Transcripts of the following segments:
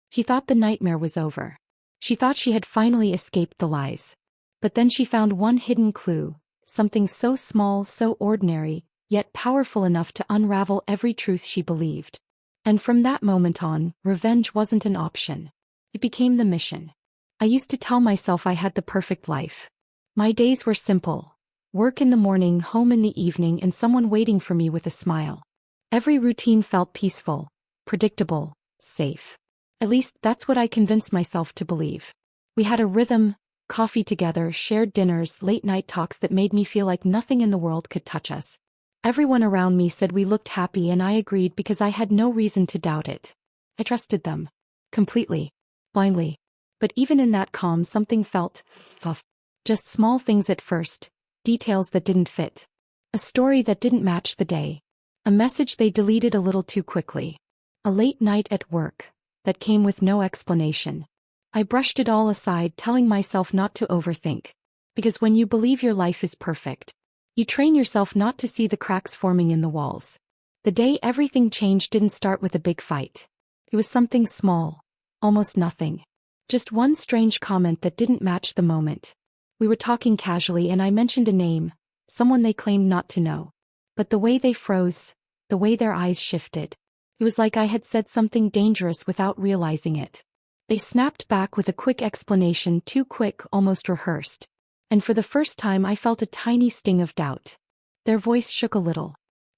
She thought the nightmare was over. She thought she had finally escaped the lies. But then she found one hidden clue, something so small, so ordinary, yet powerful enough to unravel every truth she believed. And from that moment on, revenge wasn't an option. It became the mission. I used to tell myself I had the perfect life. My days were simple. Work in the morning, home in the evening, and someone waiting for me with a smile. Every routine felt peaceful, predictable, safe. At least that's what I convinced myself to believe. We had a rhythm, coffee together, shared dinners, late-night talks that made me feel like nothing in the world could touch us. Everyone around me said we looked happy, and I agreed because I had no reason to doubt it. I trusted them. Completely. Blindly. But even in that calm, something felt off. Just small things at first. Details that didn't fit. A story that didn't match the day. A message they deleted a little too quickly. A late night at work that came with no explanation. I brushed it all aside, telling myself not to overthink. Because when you believe your life is perfect, you train yourself not to see the cracks forming in the walls. The day everything changed didn't start with a big fight. It was something small. Almost nothing. Just one strange comment that didn't match the moment. We were talking casually and I mentioned a name, someone they claimed not to know. But the way they froze, the way their eyes shifted, it was like I had said something dangerous without realizing it. They snapped back with a quick explanation, too quick, almost rehearsed. And for the first time I felt a tiny sting of doubt. Their voice shook a little.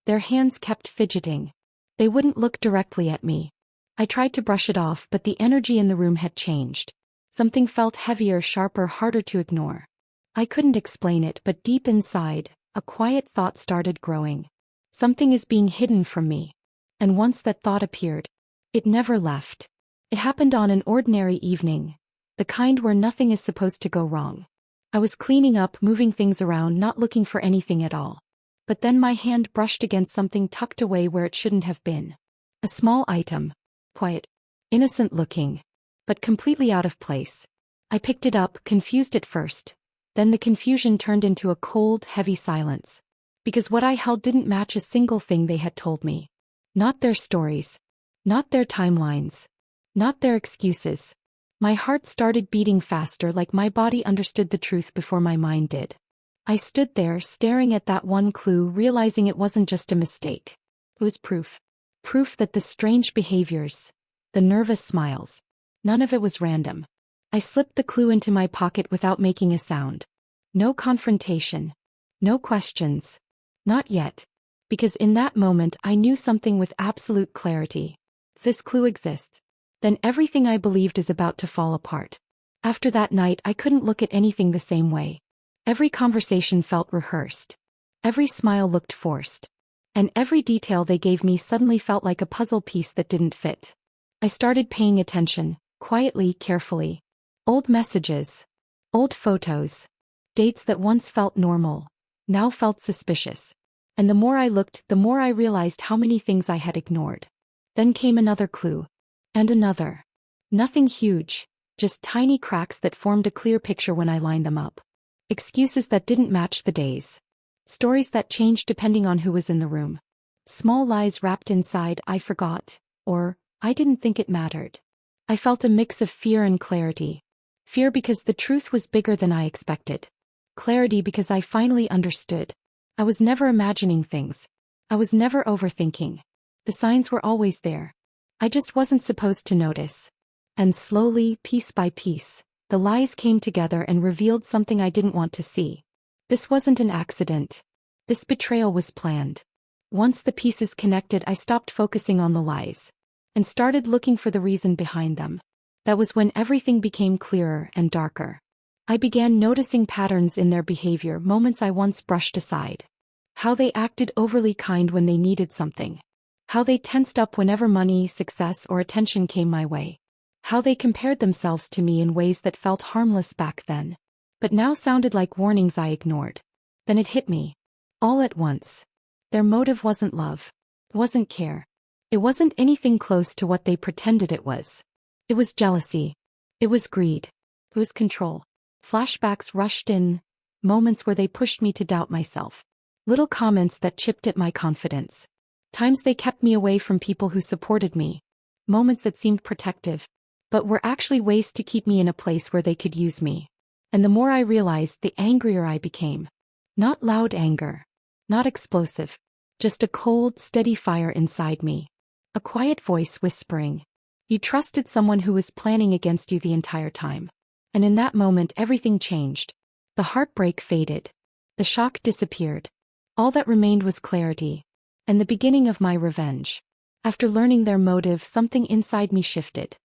Their hands kept fidgeting. They wouldn't look directly at me. I tried to brush it off, but the energy in the room had changed. Something felt heavier, sharper, harder to ignore. I couldn't explain it, but deep inside, a quiet thought started growing. Something is being hidden from me. And once that thought appeared, it never left. It happened on an ordinary evening, the kind where nothing is supposed to go wrong. I was cleaning up, moving things around, not looking for anything at all. But then my hand brushed against something tucked away where it shouldn't have been. A small item. Quiet. Innocent looking. But completely out of place. I picked it up, confused at first. Then the confusion turned into a cold, heavy silence. Because what I held didn't match a single thing they had told me. Not their stories. Not their timelines. Not their excuses. My heart started beating faster, like my body understood the truth before my mind did. I stood there, staring at that one clue, realizing it wasn't just a mistake. It was proof. Proof that the strange behaviors, the nervous smiles, none of it was random. I slipped the clue into my pocket without making a sound. No confrontation. No questions. Not yet. Because in that moment I knew something with absolute clarity. If this clue exists, then everything I believed is about to fall apart. After that night I couldn't look at anything the same way. Every conversation felt rehearsed. Every smile looked forced. And every detail they gave me suddenly felt like a puzzle piece that didn't fit. I started paying attention, quietly, carefully. Old messages. Old photos. Dates that once felt normal, now felt suspicious. And the more I looked, the more I realized how many things I had ignored. Then came another clue. And another. Nothing huge, just tiny cracks that formed a clear picture when I lined them up. Excuses that didn't match the days. Stories that changed depending on who was in the room. Small lies wrapped inside "I forgot," or "I didn't think it mattered." I felt a mix of fear and clarity. Fear because the truth was bigger than I expected. Clarity because I finally understood. I was never imagining things. I was never overthinking. The signs were always there. I just wasn't supposed to notice. And slowly, piece by piece, the lies came together and revealed something I didn't want to see. This wasn't an accident. This betrayal was planned. Once the pieces connected, I stopped focusing on the lies and started looking for the reason behind them. That was when everything became clearer and darker. I began noticing patterns in their behavior, moments I once brushed aside. How they acted overly kind when they needed something. How they tensed up whenever money, success, or attention came my way. How they compared themselves to me in ways that felt harmless back then, but now sounded like warnings I ignored. Then it hit me. All at once. Their motive wasn't love. It wasn't care. It wasn't anything close to what they pretended it was. It was jealousy. It was greed. It was control. Flashbacks rushed in, moments where they pushed me to doubt myself. Little comments that chipped at my confidence. Times they kept me away from people who supported me. Moments that seemed protective. but were actually ways to keep me in a place where they could use me. And the more I realized, the angrier I became. Not loud anger. Not explosive. Just a cold, steady fire inside me. A quiet voice whispering. You trusted someone who was planning against you the entire time. And in that moment everything changed. The heartbreak faded. The shock disappeared. All that remained was clarity. And the beginning of my revenge. After learning their motive, something inside me shifted.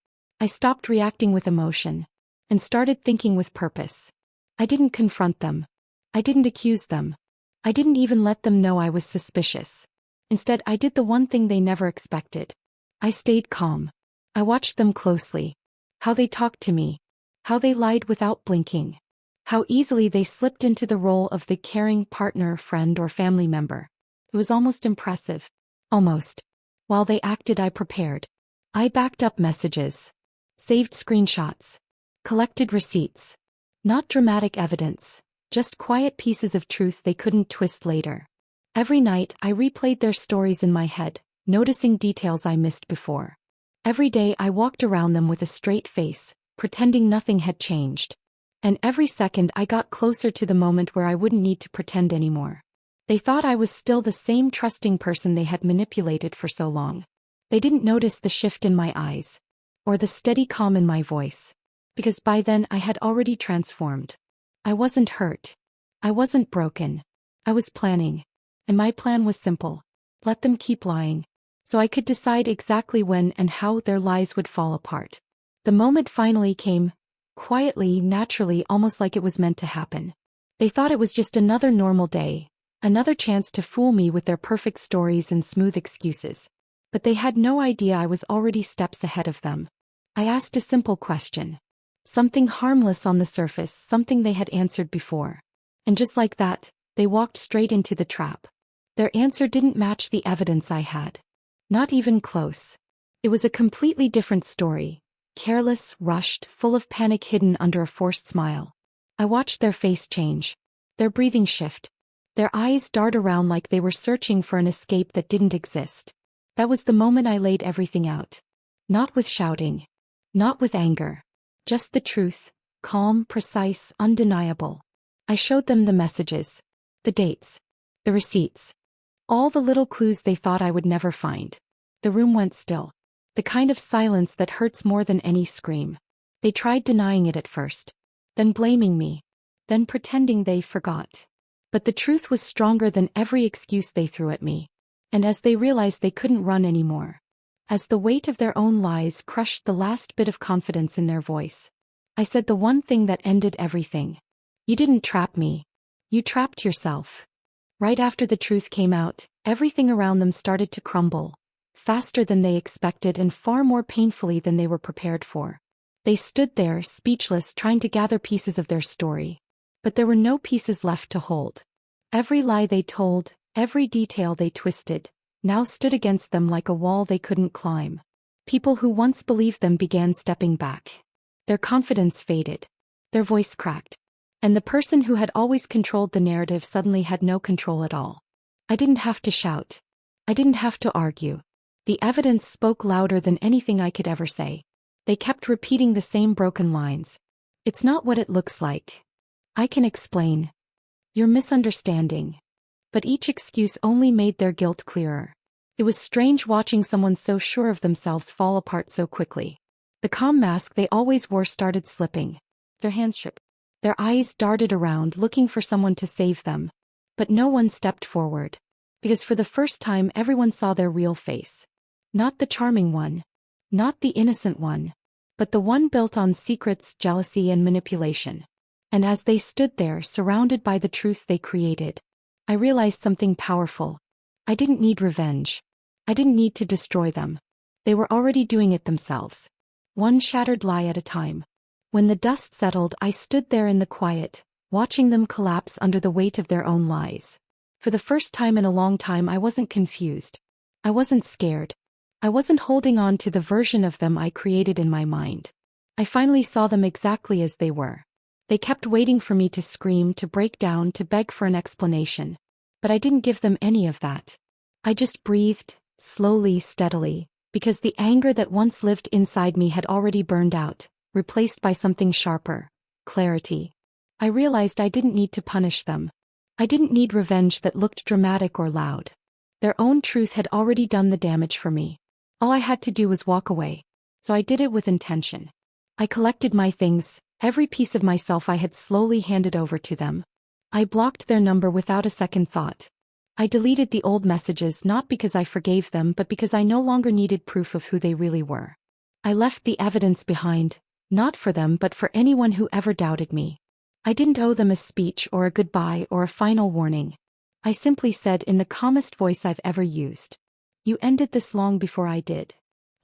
I stopped reacting with emotion. And started thinking with purpose. I didn't confront them. I didn't accuse them. I didn't even let them know I was suspicious. Instead, I did the one thing they never expected. I stayed calm. I watched them closely. How they talked to me. How they lied without blinking. How easily they slipped into the role of the caring partner, friend, or family member. It was almost impressive. Almost. While they acted, I prepared. I backed up messages. Saved screenshots. Collected receipts. Not dramatic evidence. Just quiet pieces of truth they couldn't twist later. Every night, I replayed their stories in my head, noticing details I missed before. Every day I walked around them with a straight face, pretending nothing had changed. And every second I got closer to the moment where I wouldn't need to pretend anymore. They thought I was still the same trusting person they had manipulated for so long. They didn't notice the shift in my eyes. Or the steady calm in my voice. Because by then I had already transformed. I wasn't hurt. I wasn't broken. I was planning. And my plan was simple. Let them keep lying. So I could decide exactly when and how their lies would fall apart. The moment finally came. Quietly, naturally, almost like it was meant to happen. They thought it was just another normal day. Another chance to fool me with their perfect stories and smooth excuses. But they had no idea I was already steps ahead of them. I asked a simple question. Something harmless on the surface, something they had answered before. And just like that, they walked straight into the trap. Their answer didn't match the evidence I had. Not even close. It was a completely different story. Careless, rushed, full of panic hidden under a forced smile. I watched their face change. Their breathing shift. Their eyes dart around like they were searching for an escape that didn't exist. That was the moment I laid everything out. Not with shouting. Not with anger. Just the truth, calm, precise, undeniable. I showed them the messages, the dates, the receipts. All the little clues they thought I would never find. The room went still. The kind of silence that hurts more than any scream. They tried denying it at first. Then blaming me. Then pretending they forgot. But the truth was stronger than every excuse they threw at me. And as they realized they couldn't run anymore. As the weight of their own lies crushed the last bit of confidence in their voice, I said the one thing that ended everything. You didn't trap me. You trapped yourself. Right after the truth came out, everything around them started to crumble. Faster than they expected and far more painfully than they were prepared for. They stood there, speechless, trying to gather pieces of their story. But there were no pieces left to hold. Every lie they told, every detail they twisted, now stood against them like a wall they couldn't climb. People who once believed them began stepping back. Their confidence faded. Their voice cracked. And the person who had always controlled the narrative suddenly had no control at all. I didn't have to shout. I didn't have to argue. The evidence spoke louder than anything I could ever say. They kept repeating the same broken lines. It's not what it looks like. I can explain. You're misunderstanding. But each excuse only made their guilt clearer. It was strange watching someone so sure of themselves fall apart so quickly. The calm mask they always wore started slipping. Their hands shook. Their eyes darted around looking for someone to save them. But no one stepped forward. Because for the first time everyone saw their real face. Not the charming one. Not the innocent one. But the one built on secrets, jealousy, and manipulation. And as they stood there, surrounded by the truth they created, I realized something powerful. I didn't need revenge. I didn't need to destroy them. They were already doing it themselves. One shattered lie at a time. When the dust settled, I stood there in the quiet, watching them collapse under the weight of their own lies. For the first time in a long time I wasn't confused. I wasn't scared. I wasn't holding on to the version of them I created in my mind. I finally saw them exactly as they were. They kept waiting for me to scream, to break down, to beg for an explanation. But I didn't give them any of that. I just breathed, slowly, steadily, Because the anger that once lived inside me had already burned out, replaced by something sharper: clarity. I realized I didn't need to punish them. I didn't need revenge that looked dramatic or loud. Their own truth had already done the damage for me. All I had to do was walk away. So I did it with intention. I collected my things, every piece of myself I had slowly handed over to them. I blocked their number without a second thought. I deleted the old messages not because I forgave them but because I no longer needed proof of who they really were. I left the evidence behind, not for them but for anyone who ever doubted me. I didn't owe them a speech or a goodbye or a final warning. I simply said in the calmest voice I've ever used, "You ended this long before I did."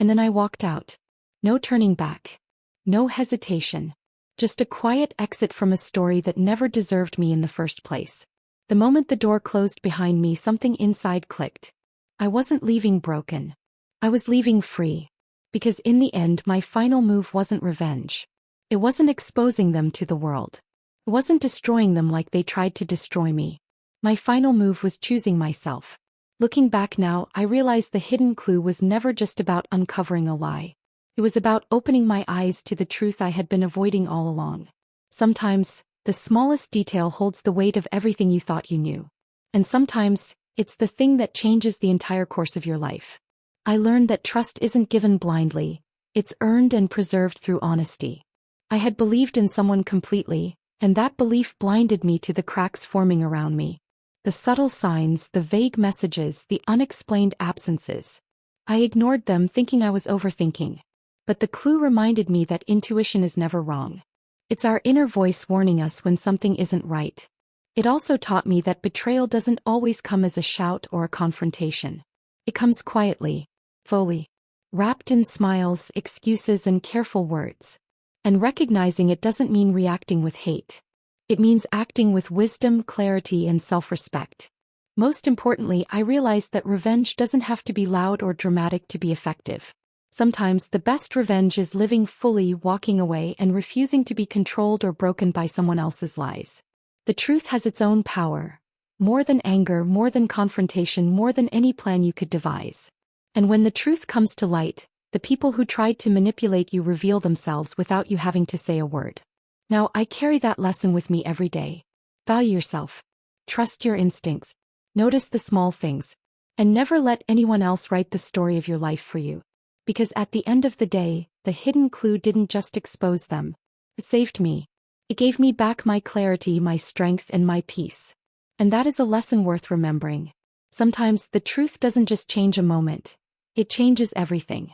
And then I walked out. No turning back. No hesitation. Just a quiet exit from a story that never deserved me in the first place. The moment the door closed behind me, something inside clicked. I wasn't leaving broken. I was leaving free. Because in the end, my final move wasn't revenge. It wasn't exposing them to the world. It wasn't destroying them like they tried to destroy me. My final move was choosing myself. Looking back now, I realize the hidden clue was never just about uncovering a lie. It was about opening my eyes to the truth I had been avoiding all along. Sometimes, the smallest detail holds the weight of everything you thought you knew. And sometimes, it's the thing that changes the entire course of your life. I learned that trust isn't given blindly, it's earned and preserved through honesty. I had believed in someone completely, and that belief blinded me to the cracks forming around me. The subtle signs, the vague messages, the unexplained absences. I ignored them thinking I was overthinking. But the clue reminded me that intuition is never wrong. It's our inner voice warning us when something isn't right. It also taught me that betrayal doesn't always come as a shout or a confrontation. It comes quietly, fully, wrapped in smiles, excuses, and careful words. And recognizing it doesn't mean reacting with hate. It means acting with wisdom, clarity, and self-respect. Most importantly, I realized that revenge doesn't have to be loud or dramatic to be effective. Sometimes the best revenge is living fully, walking away, and refusing to be controlled or broken by someone else's lies. The truth has its own power. More than anger, more than confrontation, more than any plan you could devise. And when the truth comes to light, the people who tried to manipulate you reveal themselves without you having to say a word. Now I carry that lesson with me every day. Value yourself. Trust your instincts. Notice the small things. And never let anyone else write the story of your life for you. Because at the end of the day, the hidden clue didn't just expose them. It saved me. It gave me back my clarity, my strength, and my peace. And that is a lesson worth remembering. Sometimes the truth doesn't just change a moment. It changes everything.